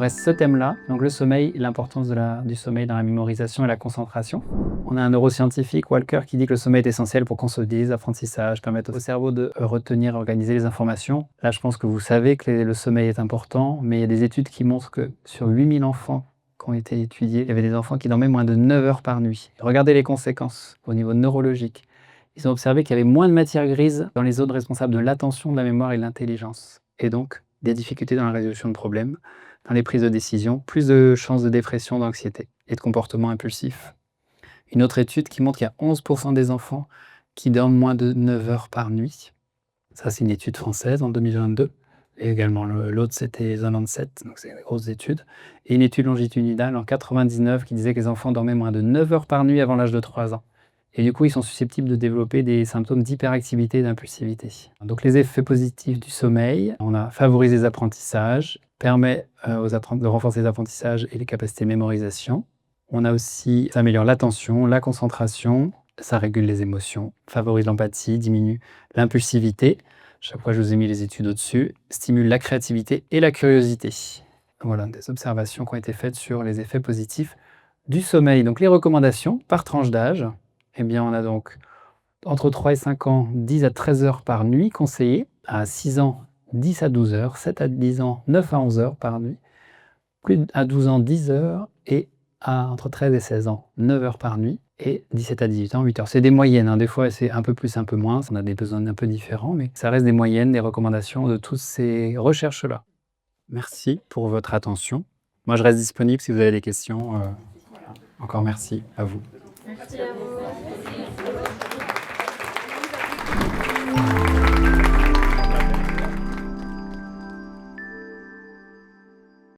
reste ce thème-là, donc le sommeil, l'importance du sommeil dans la mémorisation et la concentration. On a un neuroscientifique, Walker, qui dit que le sommeil est essentiel pour consolider l'apprentissage, permettre au cerveau de retenir et organiser les informations. Là, je pense que vous savez que le sommeil est important, mais il y a des études qui montrent que sur 8000 enfants qui ont été étudiés, il y avait des enfants qui dormaient moins de 9 heures par nuit. Regardez les conséquences au niveau neurologique. Ils ont observé qu'il y avait moins de matière grise dans les zones responsables de l'attention, de la mémoire et de l'intelligence. Et donc, des difficultés dans la résolution de problèmes, dans les prises de décision, plus de chances de dépression, d'anxiété et de comportements impulsifs. Une autre étude qui montre qu'il y a 11% des enfants qui dorment moins de 9 heures par nuit. Ça, c'est une étude française en 2022. Et également, l'autre, c'était 97, donc c'est une grosse étude. Et une étude longitudinale en 99 qui disait que les enfants dormaient moins de 9 heures par nuit avant l'âge de 3 ans. Et du coup, ils sont susceptibles de développer des symptômes d'hyperactivité et d'impulsivité. Donc les effets positifs du sommeil, on a favorisé les apprentissages, permet de renforcer les apprentissages et les capacités de mémorisation. On a aussi, ça améliore l'attention, la concentration, ça régule les émotions, favorise l'empathie, diminue l'impulsivité. Chaque fois, je vous ai mis les études au-dessus, stimule la créativité et la curiosité. Voilà, des observations qui ont été faites sur les effets positifs du sommeil. Donc les recommandations par tranche d'âge, eh bien on a donc entre 3 et 5 ans, 10 à 13 heures par nuit conseillées, à 6 ans, 10 à 12 heures, 7 à 10 ans, 9 à 11 heures par nuit, plus à 12 ans, 10 heures, et entre 13 et 16 ans, 9 heures par nuit, et 17 à 18 ans, 8 heures. C'est des moyennes, hein. Des fois c'est un peu plus, un peu moins, on a des besoins un peu différents, mais ça reste des moyennes, des recommandations de toutes ces recherches-là. Merci pour votre attention. Moi je reste disponible si vous avez des questions. Voilà. Encore merci à vous. Merci à